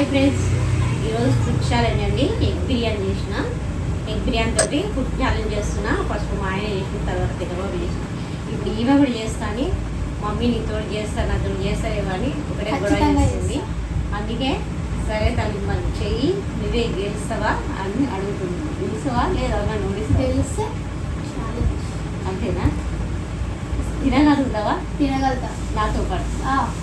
Hi friends, ఈరోజు food challenge అండి. Egg biryani చేసిన. ఎగ్ బిర్యానీ తోటి ఫుడ్ ఛాలెంజ్ చేస్తున్నా. ఫస్ట్ మా ఆయన చేసిన, తర్వాత పెద్దబాబు చేసిన. ఇప్పుడు ఈమె కూడా చేస్తాను. మమ్మీ నీతో చేస్తాను, నాతో చేస్తావేమో అని ఒకటే గొడవ చేస్తుంది. అందుకే సరే తల్లి మరి చెయ్యి, నువ్వే గెలుస్తావా అని అడుగుతుంది. గెలుస్తావా లేదా నన్ను తెలిస్తే అంతేనా? తినగలుగుతావా? తినగలుగుతా. నాతో పాటు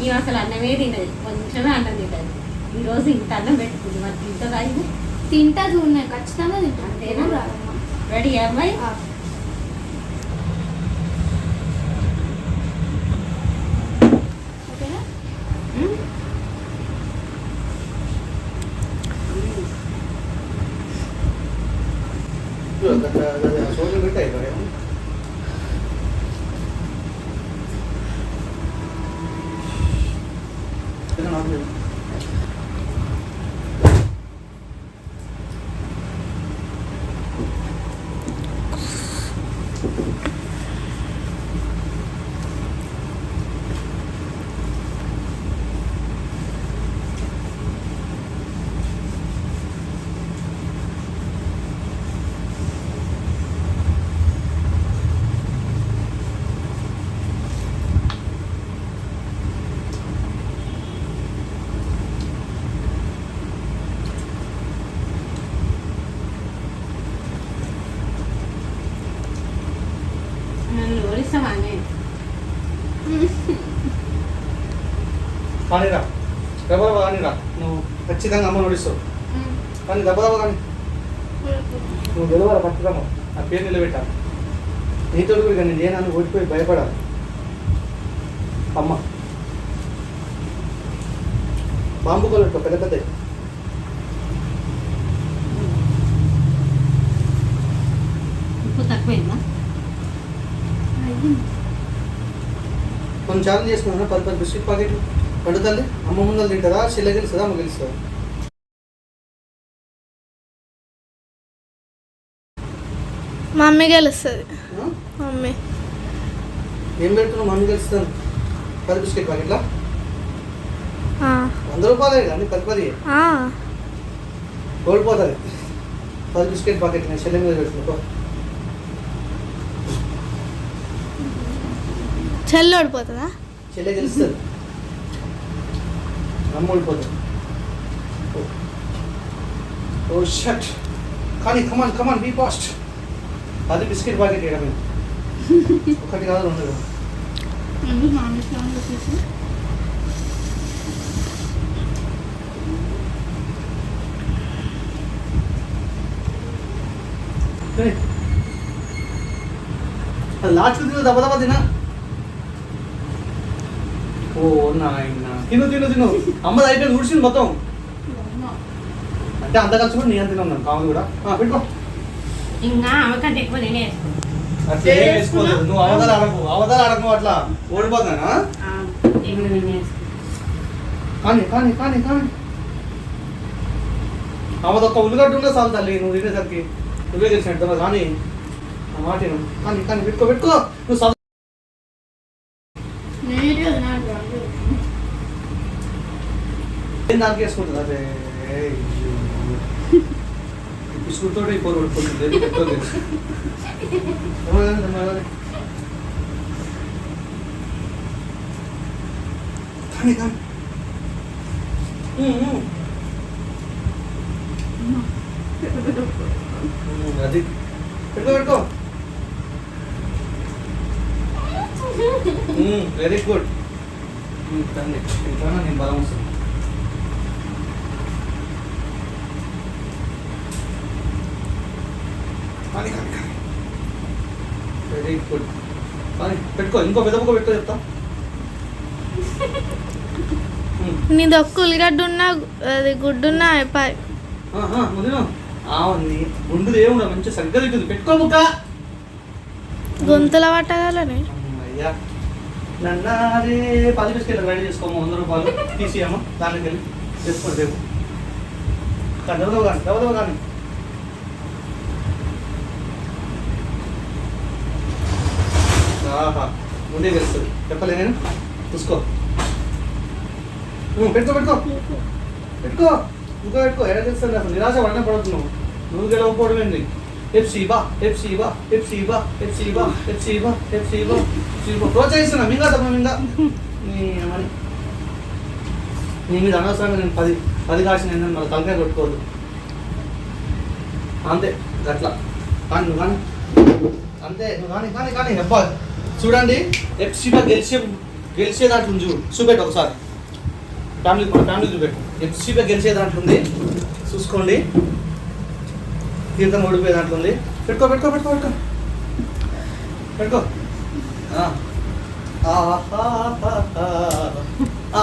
ఈమె అసలు అన్నమే తినదు, కొంచెమే అన్నం తింటది. ఈరోజు ఇంత అన్నం పెట్టుకుంది, మరి తింటుందా? ఇది తింటా చూడ ఖచ్చితంగా తింటా. అంతేనా? రెడీ అమ్మాయి? ఓకేనా? సోజు పెట్టాయి కదా. నన్ను ఓడిస్తావా? కానీరా, దెబ్బదబ్బా కానీరా. నువ్వు ఖచ్చితంగా అమ్మ నడిస్తావు. కానీ దెబ్బదబ్బా కానీ నువ్వు గెలవాలి ఖచ్చితంగా. ఆ పేరు నిలబెట్టాలి. నీతో కూడా కానీ నేను ఓడిపోయి భయపడాలి. అమ్మ బాంబు కొలెట్టు పెద్ద పెద్ద. ఉప్పు తక్కువైందా? మనం ఛాలెంజ్ చేసుకున్నా 10 బిస్కెట్ ప్యాకెట్లు పండు తల్లి. అమ్మ ముందర తింటుందా? చెల్లె గెలుస్తుందా? అమ్మ గెలుస్తుందా? మమ్మీ గెలుస్తుంది. మమ్మీ ఏం పెడుతున్నావు? మమ్మీ గెలుస్తాను. 10 బిస్కెట్ ప్యాకెట్లా? 100 రూపాయలే కానీ 10 ఓడిపోతుంది. 10 బిస్కెట్ ప్యాకెట్ నేను చెల్లె మీద పెడుతున్నా. చెల్లి ఓడిపోతుందా? చెల్లె గెలుస్తుంది, అమ్మ ఓడిపోతుంది. ఓ షట్. కానీ కమాన్ కమాన్ బీ ఫాస్ట్. 10 బిస్కెట్ ప్యాకెట్ వేయడం ఒకటి కాదు, 2 కాదు. అది లాస్ట్ తిను, దెబ్బ దెబ్బ తినా. ఓ నాయన, తిను తిను తిను. అమ్మది అయిపోయింది, ఉడిసింది మొత్తం. అంటే అంత కలిసి కూడా నీ అంత తిన్నాను కావాలి కూడా. పెట్టుకో. ఇంకా ఆమెకంటే ఎక్కువ నేనే వేసుకో. అట్లా ఏం వేసుకోలేదు. నువ్వు అవతల ఆడకు అట్లా ఓడిపోతానా? నేనే వేసుకో. కానీ కానీ కానీ కానీ అవదొక్క ఉల్లిగడ్డ ఉండే చాలు తల్లి. నువ్వు తినేసరికి నువ్వే తెలిసినట్టు కానీ ఆ మాట విను. కానీ కానీ పెట్టుకో పెట్టుకో. నువ్వు దానికి వేసుకుంటుంది. అదే బిస్కుట్తో పోరు పడిపోతుంది. కానీ కానీ అది పెట్టుకో పెట్టుకో. Very good. తండ్రి ఇంకా నేను బలం వస్తుంది. కానీ కానీ కానీ వెరీ గుడ్. కానీ పెట్టుకో, ఇంకో పెద్ద బుక్క పెట్టుకో చెప్తా. నీది ఒక్క ఉల్లిగడ్డ ఉన్నా, అది గుడ్డున్నా అయిపోయి. గుండుది ఏముండదు, మంచిగా సరిగ్గా తింటుంది. పెట్టుకో బుక్క. గొంతుల పట్టగలని. అయ్యా నన్నారే 10 బిస్కెట్లు రెడీ చేసుకోమా. 100 రూపాయలు తీసియమ్మా. దానికి వెళ్ళి చేసుకోండి రేపు. దెబ్బదవ కానీ దెబ్బదవ కానీ. ఆహా, ముందే తెలుస్తుంది. చెప్పలే నేను. చూసుకో. పెట్టుకో పెట్టుకో. పెట్టుకో ఇంకా పెట్టుకో. ఎలా చేస్తాను అసలు నిరాశ పడనే పడద్దు నువ్వు గెలవకపోవడం ఏంటి. ఎఫ్సీబా ఎఫ్సీబా ఎఫ్సీబా ఎఫ్సీబా ఎఫ్సీబా ఎఫ్సీబా ఎఫ్సీబా ప్రోత్సహిస్తున్నా మింగా తప్ప మింగా నీ మీద అనవసరంగా నేను 10 కాసిన ఏంటని మళ్ళీ తలకాయ కొట్టుకోవద్దు అంతే గట్లా కానీ నువ్వు కానీ అంతే నువ్వు కానీ అబ్బా చూడండి ఎఫ్సీబా గెలిచే దాంట్లో ఉంది చూపెట్టు ఒకసారి ఫ్యామిలీ చూపెట్టు. ఎఫ్సీబా గెలిచే దాంట్లో ఉంది చూసుకోండి. తీర్థం ఓడిపోయే దాంట్లో ఉంది. పెట్టుకో పెట్టుకో పెట్టుకో పెట్టుకో పెట్టుకో.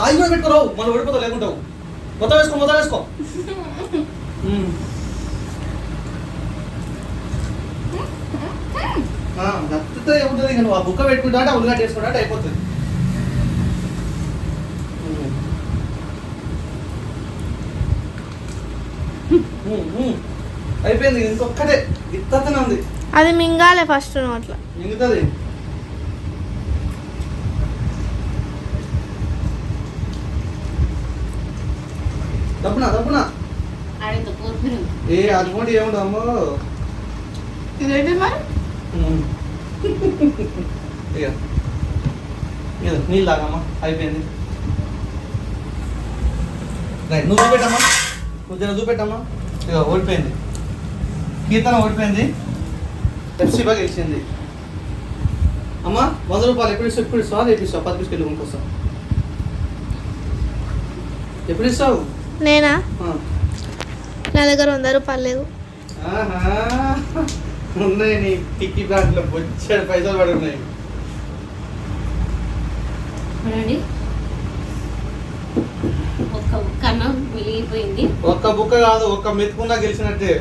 అవి కూడా పెట్టుకోరావు మనం ఓడిపోతావు లేకుంటావు. మొత్తం వేసుకో నచ్చితే ఏముంటుంది ఇక నువ్వు ఆ బుక్క పెట్టుకుంటా అంటే ఉల్లిగడ్డ వేసుకుంటా అంటే అయిపోతుంది. అయిపోయింది ఇంకొక్కటే ఇత్తనే ఉంది. అది మింగాలే ఫస్ట్ నోట్లో మింగుతుంది. దప్పునా ఏ అది కూడా ఏముండమ్మో ఇదేంటి మరి నీళ్ళు తాగమ్మా అయిపోయింది. రైట్ నువ్వు చూపెట్టమ్మా చూపెట్టమ్మా. ఇక ఓడిపోయింది కీర్తన ఓడిపోయింది. ఎఫ్సీబా గెలిచింది. అమ్మా 100 రూపాయలు ఎప్పుడు ఇస్తావు రేపు ఇస్తావు 10 బిస్కెట్లు కొనుక్కొస్తావు. ఎప్పుడు ఇస్తావు? నేనా నా దగ్గర 100 రూపాయలు లేవు. ఉన్నాయి నీ టిక్కీ బ్యాంక్లో బొచ్చాడు పైసలు పడి ఉన్నాయి. ఒక్క బుక్క అన్నం మిగిలిపోయింది. ఒక్క బుక్క కాదు ఒక్క మెతుకున్నా గెలిచినట్టే.